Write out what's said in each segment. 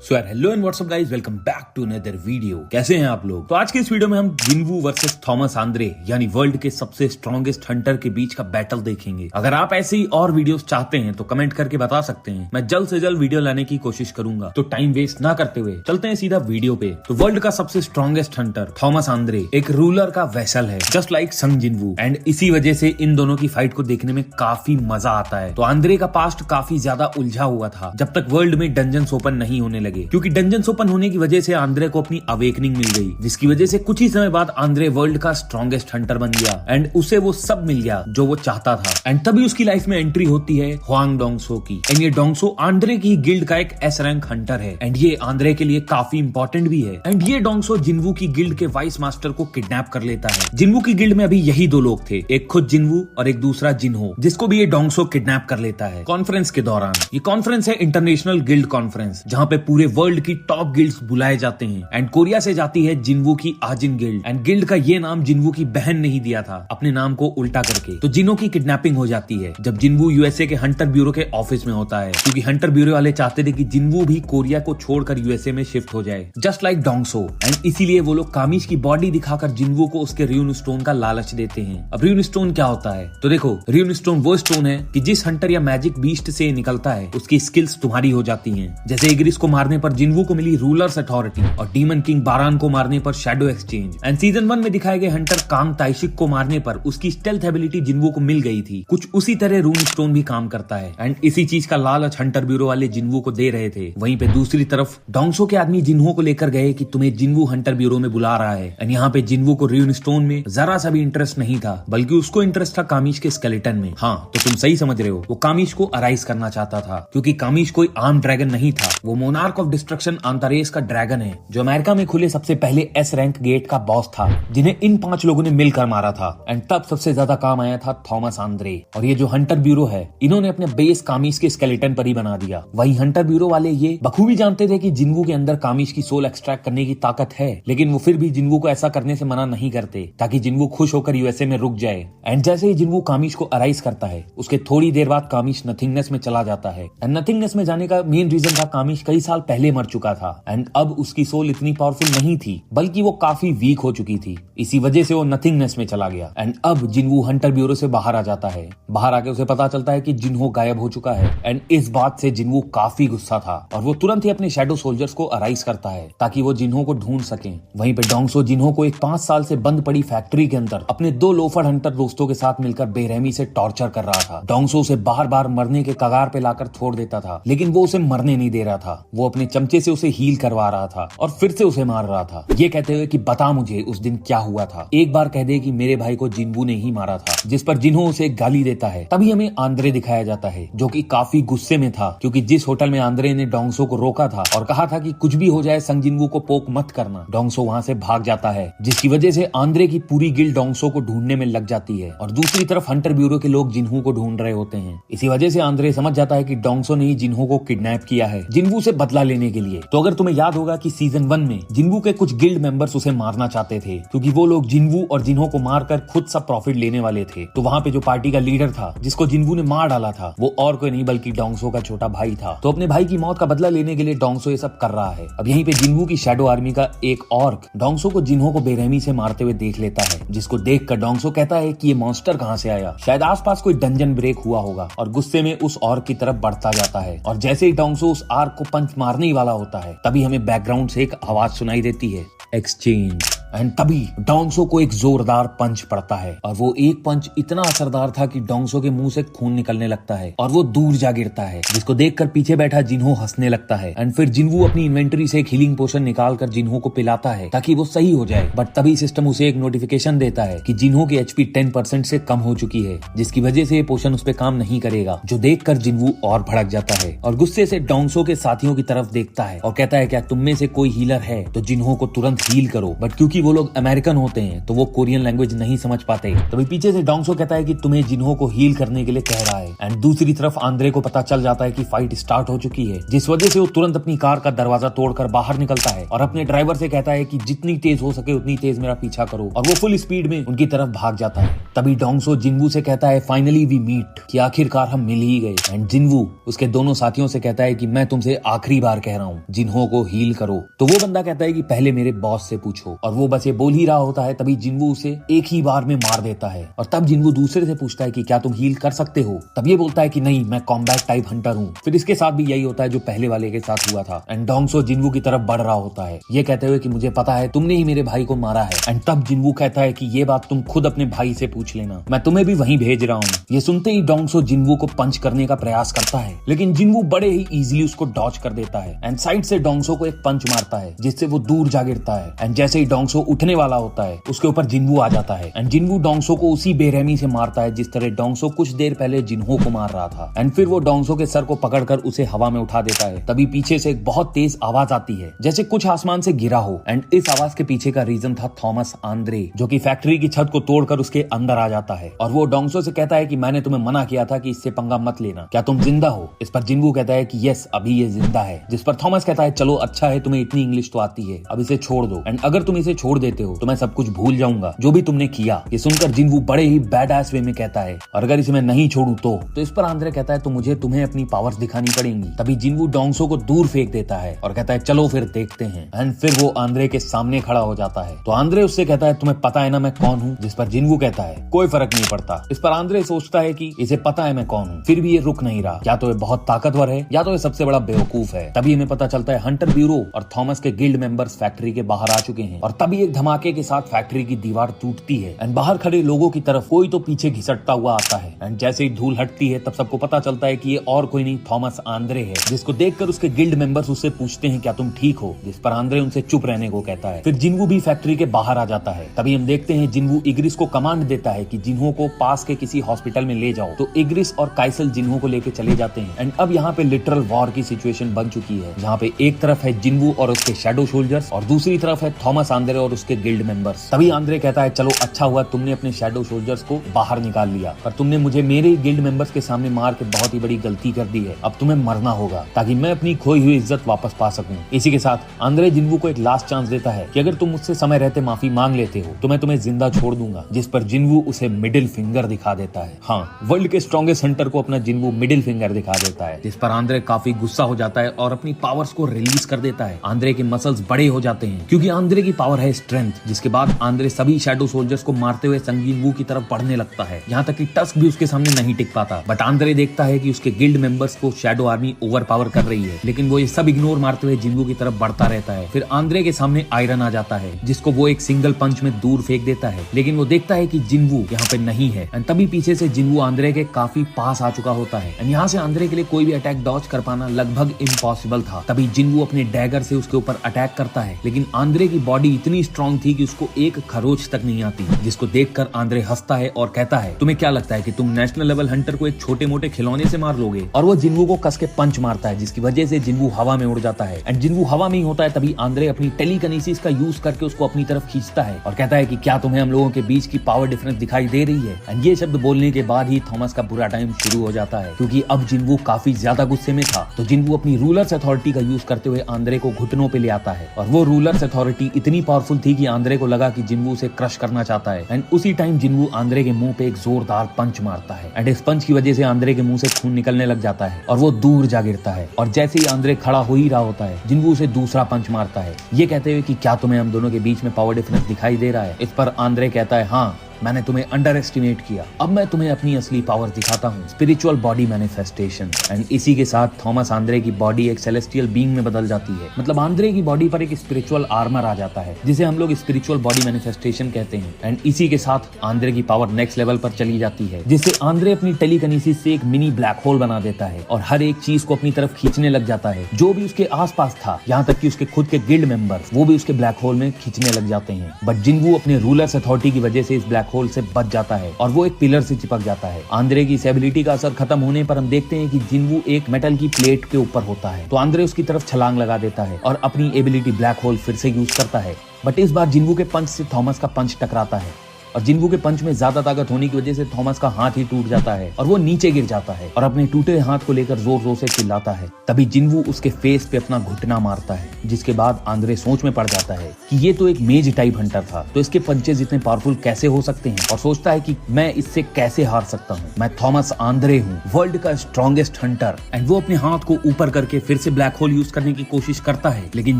सो यार hello and what's up guys, welcome back to another video. कैसे हैं आप लोग? तो आज के इस वीडियो में हम जिन्वू वर्सेस थॉमस आंद्रे यानी वर्ल्ड के सबसे स्ट्रॉन्गेस्ट हंटर के बीच का बैटल देखेंगे। अगर आप ऐसे ही और वीडियोस चाहते हैं तो कमेंट करके बता सकते हैं, मैं जल्द से जल्द वीडियो लाने की कोशिश करूंगा। तो टाइम वेस्ट ना करते हुए चलते हैं सीधा वीडियो पे। तो वर्ल्ड का सबसे स्ट्रॉन्गेस्ट हंटर थॉमस आंद्रे एक रूलर का वेसल है, जस्ट लाइक संग जिन्वू, एंड इसी वजह से इन दोनों की फाइट को देखने में काफी मजा आता है। तो आंद्रे का पास्ट काफी ज्यादा उलझा हुआ था जब तक वर्ल्ड में डंजन्स ओपन नहीं होने लगे, क्योंकि डंजन्स ओपन होने की वजह से आंद्रे को अपनी अवेकनिंग मिल गई, जिसकी वजह से कुछ ही समय बाद आंद्रे वर्ल्ड का स्ट्रॉन्गेस्ट हंटर बन गया एंड उसे वो सब मिल गया जो वो चाहता था। एंड तभी उसकी लाइफ में एंट्री होती है हुआंग डोंगसो की। एंड ये डोंगसो आंद्रे की गिल्ड का एक एस रैंक हंटर है एंड ये आंद्रे के लिए काफी इंपॉर्टेंट भी है। एंड ये डोंगसो जिन्वू की गिल्ड के वाइस मास्टर को किडनैप कर लेता है। जिन्वू की गिल्ड में अभी यही दो लोग थे, एक खुद जिन्वू और एक दूसरा जिन्हो, जिसको भी ये डोंगसो किडनैप कर लेता है कॉन्फ्रेंस के दौरान। ये कॉन्फ्रेंस है इंटरनेशनल गिल्ड कॉन्फ्रेंस, जहाँ पे पूरे वर्ल्ड की टॉप गिल्ड्स बुलाए जाते हैं। एंड कोरिया से जाती है जिन्वू की आजिन गिल्ड, एंड गिल्ड का ये नाम जिन्वू की बहन ने ही दिया था, अपने नाम को उल्टा करके। तो जिन्हो की किडनैपिंग हो जाती है जब जिन्वू यूएसए के हंटर ब्यूरो के ऑफिस में होता है, क्योंकि हंटर ब्यूरो वाले चाहते थे कि जिन्वू भी कोरिया को छोड़कर यूएसए में शिफ्ट हो जाए, जस्ट लाइक डोंगसो। एंड इसीलिए वो लोग कामिश की बॉडी दिखाकर जिन्वू को उसके र्यून स्टोन का लालच देते हैं। अब र्यून स्टोन क्या होता है? तो देखो, र्यून स्टोन वो स्टोन है कि जिस हंटर या मैजिक बीस्ट से निकलता है उसकी स्किल्स तुम्हारी हो जाती हैं। जैसे इग्रिस को मारने पर जिन्वू को मिली रूलर्स अथॉरिटी और डीमन किंग बारान को मारने पर शैडो एक्सचेंज। एंड सीजन 1 में दिखाए गए हंटर कांग ताइशिक को मारने पर उसकी स्टेल्थ एबिलिटी जिन्वू को मिल गई थी। कुछ उसी तरह रून स्टोन भी काम करता है एंड इसी चीज का लालच हंटर ब्यूरो वाले जिन्वू को दे रहे थे। वहीं पे दूसरी तरफ डोंगसो के आदमी जिन्हो को लेकर गए कि तुम्हें जिन्वू हंटर ब्यूरो में बुला रहा है। एंड यहाँ पे जिन्वू को रून स्टोन में जरा सा भी इंटरेस्ट नहीं था, बल्कि उसको इंटरेस्ट था कामिश के स्केलेटन में। हाँ, तो तुम सही समझ रहे हो, वो कामिश को अराइज करना चाहता था, क्योंकि कामिश कोई आर्म ड्रैगन नहीं था, वो मोनार्क ऑफ डिस्ट्रक्शन अंतारेस का ड्रैगन है, जो अमेरिका में खुले सबसे पहले एस रैंक गेट का बॉस था, जिन्हें इन 5 लोगों ने मिलकर मारा था। एंड तब सबसे ज्यादा काम आया था थॉमस आंद्रे। और ये जो हंटर ब्यूरो है, इन्होंने अपने बेस कामिश के स्केलेटन पर ही बना दिया। वही हंटर ब्यूरो वाले ये बखूबी जानते थे कि जिन्वू के अंदर कामिश की सोल एक्सट्रैक्ट करने की ताकत है, लेकिन वो फिर भी जिन्वू को ऐसा करने से मना नहीं करते, ताकि जिन्वू खुश होकर यूएसए में रुक जाए। एंड जैसे ही जिन्वू कामिश को अराइज करता है, उसके थोड़ी देर बाद कामिश नथिंगनेस में चला जाता है। एंड नथिंगनेस में जाने का मेन रीजन था कामिश कई साल पहले मर चुका था एंड अब उसकी सोल इतनी पावरफुल नहीं थी, बल्कि वो काफी वीक हो चुकी थी। इसी वजह से वो नथिंगनेस में चला गया। एंड अब जिन्वू हंटर ब्यूरो से बाहर आ जाता है। बाहर आके उसे पता चलता है कि जिन्हो गायब हो चुका है। एंड इस बात से जिन्वू काफी गुस्सा था और वो तुरंत ही अपने शैडो सोल्जर्स को अराइज करता है ताकि वो जिन्हो को ढूंढ सके। वहीं पे डोंगसो जिन्हो को एक 5 साल से बंद पड़ी फैक्ट्री के अंदर अपने 2 लोफर हंटर दोस्तों के साथ मिलकर बेरहमी से टॉर्चर कर रहा था। डोंगसो उसे बार बार मरने के कगार पे लाकर छोड़ देता था, लेकिन वो उसे मरने नहीं दे रहा था। वो अपने चमचे से उसे हील करवा रहा था और फिर से उसे मार रहा था, ये कहते हुए कि बता मुझे उस दिन क्या हुआ था। एक बार कह दे कि मेरे भाई को जिन्वू ने ही मारा था, जिस पर जिन्हो उसे गाली देता है। तभी हमें आंद्रे दिखाया जाता है, जो कि काफी गुस्से में था, क्योंकि जिस होटल में आंद्रे ने डोंगसो को रोका था और कहा था कि कुछ भी हो जाए संग जिन्वू को पोक मत करना, डोंगसो वहाँ से भाग जाता है, जिसकी वजह से आंद्रे की पूरी गिल्ड डोंगसो को ढूंढने में लग जाती है और दूसरी तरफ हंटर ब्यूरो के लोग जिन्हू को ढूंढ रहे होते हैं। इसी वजह से आंद्रे समझ जाता है कि डोंगसो ने ही जिन्हो को किडनैप किया है जिन्वू से बदला लेने के लिए। तो अगर तुम्हें याद होगा कि सीजन 1 में जिन्वू के कुछ गिल्ड मेंबर्स उसे मारना चाहते थे, क्योंकि वो लोग जिन्वू और जिन्हो को मारकर खुद सब प्रॉफिट लेने वाले थे। तो वहाँ पे जो पार्टी का लीडर था, जिसको जिन्वू ने मार डाला था, वो और कोई नहीं बल्कि डोंगसो का छोटा भाई था। तो अपने भाई की मौत का बदला लेने के लिए डोंगसो ये सब कर रहा है। अब यहीं पे जिन्वू की शैडो आर्मी का एक ऑर्क डोंगसो को जिन्हो को बेरहमी से मारते हुए देख लेता है, जिसको देखकर डोंगसो कहता है कि ये मॉन्स्टर कहाँ से आया, शायद आसपास कोई डंजन ब्रेक हुआ होगा, और गुस्से में उस ऑर्क की तरफ बढ़ता जाता है। और जैसे ही डोंगसो उस आर्क को पंच मारने ही वाला होता है, तभी हमें बैकग्राउंड से एक आवाज सुनाई देती है, एक्सचेंज। एंड तभी डोंगसो को एक जोरदार पंच पड़ता है और वो एक पंच इतना असरदार था कि डोंगसो के मुंह से खून निकलने लगता है और वो दूर जा गिरता है, जिसको देखकर पीछे बैठा जिन्हो हंसने लगता है। एंड फिर जिन्वू अपनी इन्वेंटरी से एक हीलिंग पोशन निकालकर जिन्हो को पिलाता है ताकि वो सही हो जाए। बट तभी सिस्टम उसे एक नोटिफिकेशन देता है कि जिन्हो की एचपी 10% से कम हो चुकी है, जिसकी वजह से ये पोशन उस पर काम नहीं करेगा, जो देखकर जिन्वू और भड़क जाता है और गुस्से से डोंगसो के साथियों की तरफ देखता है और कहता है क्या तुम में से कोई हीलर है तो जिन्हो को तुरंत हील करो। बट क्योंकि वो लोग अमेरिकन होते हैं तो वो कोरियन लैंग्वेज नहीं समझ पाते। तभी पीछे से डोंगसो कहता है कि तुम्हें जिन्हो को हील करने के लिए कह रहा है। एंड दूसरी तरफ आंद्रे को पता चल जाता है कि फाइट स्टार्ट हो चुकी है, जिस वजह से वो तुरंत अपनी कार का दरवाजा तोड़कर बाहर निकलता है और अपने ड्राइवर से कहता है कि जितनी तेज हो सके उतनी तेज मेरा पीछा करो, और वो फुल स्पीड में उनकी तरफ भाग जाता है। तभी डोंगसो जिन्वू से कहता है फाइनली वी मीट, कि आखिरकार हम मिल ही गए। एंड जिन्वू उसके दोनों साथियों से कहता है कि मैं तुमसे आखिरी बार कह रहा हूँ, जिन्हो को हील करो। तो वो बंदा कहता है कि पहले मेरे बॉस से पूछो, और वो बस ये बोल ही रहा होता है तभी जिन्वू उसे एक ही बार में मार देता है। और तब जिन्वू दूसरे से पूछता है कि क्या तुम हील कर सकते हो? तब ये बोलता है कि नहीं, मैं कॉम्बैट टाइप हंटर हूँ। फिर इसके साथ भी यही होता है जो पहले वाले के साथ हुआ था। एंड डोंगसो जिन्वू की तरफ बढ़ रहा होता है, ये कहते हुए कि मुझे पता है तुमने ही मेरे भाई को मारा है। एंड तब जिन्वू कहता है कि ये बात तुम खुद अपने भाई से पूछ लेना, मैं तुम्हें भी वहीं भेज रहा हूँ। ये सुनते ही डोंगसो जिन्वू को पंच करने का प्रयास करता है, लेकिन जिन्वू बड़े ही इजीली उसको डॉच कर देता है। एंड साइड से डोंगसो को एक पंच मारता है जिससे वो दूर जा गिरता है। एंड जैसे ही डोंगसो उठने वाला होता है उसके ऊपर जिन्वू आ जाता है। एंड जिन्वू डोंगसो को उसी बेरहमी से मारता है जिस तरह डोंगसो कुछ देर पहले जिन्हो को मार रहा था। एंड फिर वो डोंगसो के सर को पकड़कर उसे हवा में उठा देता है। तभी पीछे से एक बहुत तेज आवाज आती है जैसे कुछ आसमान से गिरा हो। एंड इस आवाज के पीछे का रीजन था थॉमस आंद्रे, जो कि फैक्ट्री की छत को तोड़कर उसके अंदर आ जाता है। और वो डोंगसो से कहता है कि मैंने तुम्हें मना किया था कि इससे पंगा मत लेना, क्या तुम जिंदा हो? इस पर जिन्वू कहता है कि यस, अभी ये जिंदा है। जिस पर थॉमस कहता है चलो अच्छा है, तुम्हें इतनी इंग्लिश तो आती है, अब इसे छोड़ दो। एंड अगर तुम इसे छोड़ देते हो तो मैं सब कुछ भूल जाऊंगा जो भी तुमने किया। ये सुनकर जिन्वू बड़े ही बैड एस वे में कहता है, और अगर इसे मैं नहीं छोड़ू तो इस पर आंद्रे कहता है तो मुझे तुम्हें अपनी पावर्स दिखानी पड़ेंगी। तभी जिन्वू डोंगसो को दूर फेंक देता है और कहता है चलो फिर देखते हैं। एंड फिर वो आंद्रे के सामने खड़ा हो जाता है। तो आंद्रे उससे कहता है तुम्हें पता है ना मैं कौन हूँ? जिस पर जिन्वू कहता है कोई फर्क नहीं पड़ता। इस पर आंद्रे सोचता है कि इसे पता है मैं कौन हूँ, फिर भी ये रुक नहीं रहा, या तो ये बहुत ताकतवर है या तो ये सबसे बड़ा बेवकूफ है। तभी हमें पता चलता है हंटर ब्यूरो और थॉमस के गिल्ड मेंबर्स फैक्ट्री के बाहर आ चुके हैं। और तभी एक धमाके के साथ फैक्ट्री की दीवार टूटती है एंड बाहर खड़े लोगों की तरफ कोई तो पीछे घिसटता हुआ आता है। एंड जैसे ही धूल हटती है तब सबको पता चलता है कि ये और कोई नहीं थॉमस आंद्रे है, जिसको देखकर उसके गिल्ड मेंबर्स उससे पूछते हैं क्या तुम ठीक हो? जिस पर आंद्रे उनसे चुप रहने को कहता है। फिर जिन्वू भी फैक्ट्री के बाहर आ जाता है। तभी हम देखते हैं जिन्वू इग्रिस को कमांड देता है कि जिन्हो को पास के किसी हॉस्पिटल में ले जाओ। तो इग्रिस और काइसल जिन्हो को लेके चले जाते हैं। एंड अब यहाँ पे लिटरल वॉर की सिचुएशन बन चुकी है, जहाँ पे एक तरफ है जिन्वू और उसके शैडो सोल्जर्स और दूसरी तरफ है थॉमस आंद्रे और उसके गिल्ड मेंबर्स। तभी आंद्रे कहता है चलो अच्छा हुआ तुमने अपने शैडो सोल्जर्स को बाहर निकाल लिया, पर तुमने मुझे मेरे गिल्ड मेंबर्स के सामने मार के बहुत ही बड़ी गलती कर दी है। अब तुम्हें मरना होगा ताकि मैं अपनी खोई हुई इज्जत वापस पा सकूं। इसी के साथ आंद्रे जिन्वू को एक लास्ट चांस देता है कि अगर तुम मुझसे समय रहते माफी मांग लेते हो तो मैं तुम्हें जिंदा छोड़ दूंगा। जिस पर जिन्वू उसे मिडिल फिंगर दिखा देता है। हाँ, वर्ल्ड के स्ट्रॉन्गेस्ट हंटर को अपना जिन्वू मिडिल फिंगर दिखा देता है, जिस पर आंद्रे काफी गुस्सा हो जाता है और अपनी पावर्स को रिलीज कर देता है। आंद्रे के मसल्स बड़े हो जाते हैं क्योंकि आंद्रे की पावर है स्ट्रेंथ। जिसके बाद आंद्रे सभी शैडो सोल्जर्स को मारते हुए संग जिन्वू की तरफ बढ़ने लगता है, यहाँ तक कि टस्क भी उसके सामने नहीं टिक पाता। बट आंद्रे देखता है कि उसके गिल्ड मेंबर्स को शैडो आर्मी ओवर पावर कर रही है, लेकिन वो ये सब इग्नोर मारते हुए जिन्वू की तरफ बढ़ता रहता है। फिर आंद्रे के सामने आयरन आ जाता है जिसको वो एक सिंगल पंच में दूर फेंक देता है, लेकिन वो देखता है कि जिन्वू यहाँ पे नहीं है। एंड तभी पीछे से जिन्वू आंद्रे के काफी पास आ चुका होता है। एंड यहाँ से आंद्रे के लिए कोई भी अटैक डॉज कर पाना लगभग इम्पॉसिबल था। तभी जिन्वू अपने डैगर से उसके ऊपर अटैक करता है, लेकिन आंद्रे की बॉडी इतनी स्ट्रॉन्ग थी कि उसको एक खरोच तक नहीं आती, जिसको देखकर आंद्रे हंसता है और कहता है तुम्हें क्या लगता है कि तुम नेशनल लेवल हंटर को एक छोटे मोटे खिलौने से मार लोगे? और वो जिन्वू को कस के पंच मारता है, जिसकी वजह से जिन्वू हवा में उड़ जाता है। एंड जिन्वू हवा में ही होता है तभी आंद्रे अपनी टेलीकिनेसिस का यूज करके उसको अपनी तरफ खींचता है और कहता है कि क्या तुम्हें हम लोगों के बीच की पावर डिफरेंस दिखाई दे रही है? एंड ये शब्द बोलने के बाद ही थॉमस का बुरा टाइम शुरू हो जाता है, क्योंकि अब जिन्वू काफी ज्यादा गुस्से में था। तो जिन्वू अपनी रूलर्स अथॉरिटी का यूज करते हुए आंद्रे को घुटनों पे ले आता है, और वो रूलर्स अथॉरिटी इतनी पावरफुल थी कि आंद्रे को लगा कि जिन्वू उसे क्रश करना चाहता है। एंड उसी टाइम जिन्वू आंद्रे के मुंह पे एक जोरदार पंच मारता है। एंड इस पंच की वजह से आंद्रे के मुंह से खून निकलने लग जाता है और वो दूर जा गिरता है। और जैसे ही आंद्रे खड़ा हो ही रहा होता है, जिन्वू उसे दूसरा पंच मारता है, ये कहते हुए कि क्या तुम्हें हम दोनों के बीच में पावर डिफरेंस दिखाई दे रहा है? इस पर आंद्रे कहता है हाँ, मैंने तुम्हें अंडर एस्टिमेट किया, अब मैं तुम्हें अपनी असली पावर दिखाता हूँ, स्पिरिचुअल बॉडी मैनिफेस्टेशन। एंड इसी के साथ थॉमस आंद्रे की बॉडी एक सेलेस्टियल बीइंग में बदल जाती है। मतलब आंद्रे की बॉडी पर एक स्पिरिचुअल आर्मर आ जाता है, जिसे हम लोग स्पिरिचुअल बॉडी मैनिफेस्टेशन कहते हैं। एंड इसी के साथ आंद्रे की पावर नेक्स्ट लेवल पर चली जाती है, जिससे आंद्रे अपनी टेलीकिनेसिस से एक मिनी ब्लैक होल बना देता है और हर एक चीज को अपनी तरफ खींचने लग जाता है जो भी उसके आसपास था, यहाँ तक कि उसके खुद के गिल्ड मेंबर वो भी उसके ब्लैक होल में खींचने लग जाते हैं। बट जिन्वू अपने रूलर्स अथॉरिटी की वजह से इस ब्लैक ब्लैक होल से बच जाता है और वो एक पिलर से चिपक जाता है। आंद्रे की इस एबिलिटी का असर खत्म होने पर हम देखते हैं कि जिन्वू एक मेटल की प्लेट के ऊपर होता है, तो आंद्रे उसकी तरफ छलांग लगा देता है और अपनी एबिलिटी ब्लैक होल फिर से यूज करता है। बट इस बार जिन्वू के पंच से थॉमस का पंच टकराता है और जिन्वू के पंच में ज्यादा ताकत होने की वजह से थॉमस का हाथ ही टूट जाता है और वो नीचे गिर जाता है और अपने टूटे हाथ को लेकर जोर जोर से चिल्लाता है। तभी जिन्वू उसके फेस पे अपना घुटना मारता है, जिसके बाद आंद्रे सोच में पड़ जाता है कि ये तो एक मेज टाइप हंटर था, तो इसके पंचेस इतने पावरफुल कैसे हो सकते हैं, और सोचता है कि मैं इससे कैसे हार सकता हूँ। मैं थॉमस आंद्रे हूँ, वर्ल्ड का स्ट्रॉन्गेस्ट हंटर। एंड वो अपने हाथ को ऊपर करके फिर से ब्लैक होल यूज करने की कोशिश करता है, लेकिन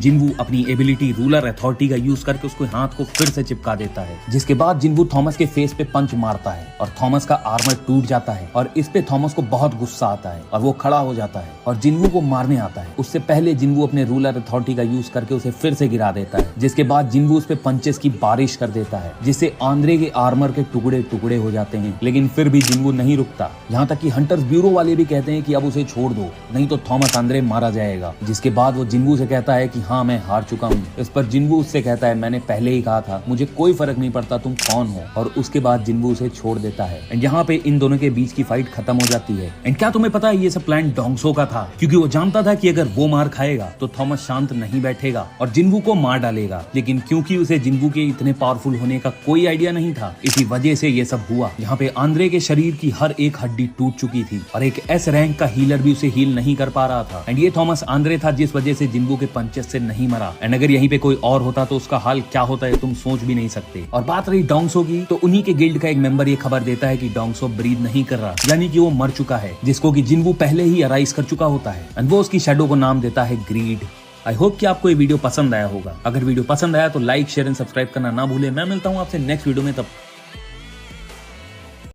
जिन्वू अपनी एबिलिटी रूलर अथॉरिटी का यूज करके उसको हाथ को फिर से चिपका देता है, जिसके बाद जिन्वू थॉमस के फेस पे पंच मारता है और थॉमस का आर्मर टूट जाता है और इस पे थॉमस को बहुत गुस्सा आता है और वो खड़ा हो जाता है और जिन्वू को मारने आता है। उससे पहले जिन्वू अपने रूलर अथॉरिटी का यूज करके उसे फिर से गिरा देता है, जिसके बाद जिन्वू उस पे पंचेस की बारिश कर देता है, जिससे आंद्रे के आर्मर के टुकड़े टुकड़े हो जाते हैं। लेकिन फिर भी जिन्वू नहीं रुकता, यहाँ तक कि हंटर्स ब्यूरो वाले भी कहते हैं कि अब उसे छोड़ दो, नहीं तो थॉमस आंद्रे मारा जाएगा। जिसके बाद वो जिन्वू से कहता है कि हाँ मैं हार चुका हूँ। इस पर जिन्वू उससे कहता है मैंने पहले ही कहा था, मुझे कोई फर्क नहीं पड़ता तुम कौन हो, और उसके बाद जिन्वू उसे छोड़ देता है। एंड यहाँ पे इन दोनों के बीच की फाइट खत्म हो जाती है। एंड क्या तुम्हें पता है ये सब प्लान डोंगसो का था, क्योंकि वो जानता था कि अगर वो मार खाएगा तो थॉमस शांत नहीं बैठेगा और जिन्वू को मार डालेगा। लेकिन क्योंकि उसे जिन्वू के इतने पावरफुल होने का कोई आइडिया नहीं था, इसी वजह से ये सब हुआ। यहाँ पे आंद्रे के शरीर की हर एक हड्डी टूट चुकी थी और एक एस रैंक का हीलर भी उसे हील नहीं कर पा रहा था। एंड ये थॉमस आंद्रे था जिस वजह से जिन्वू के पंचेस से नहीं मरा। एंड अगर यहीं पे कोई और होता तो उसका हाल क्या होता है तुम सोच भी नहीं सकते। और बात रही डोंगसो की, तो उन्हीं के गिल्ड का एक मेंबर ये खबर देता है कि डोंगसो ब्रीद नहीं कर रहा, यानी कि वो मर चुका है, जिसको कि जिन्वू पहले ही अराइज कर चुका होता है। एंड वो उसकी शैडो को नाम देता है ग्रीड। आई होप कि आपको ये वीडियो पसंद आया होगा। अगर वीडियो पसंद आया तो लाइक शेयर एंड सब्सक्राइब करना ना भूले। मैं मिलता हूँ आपसे नेक्स्ट वीडियो में, तब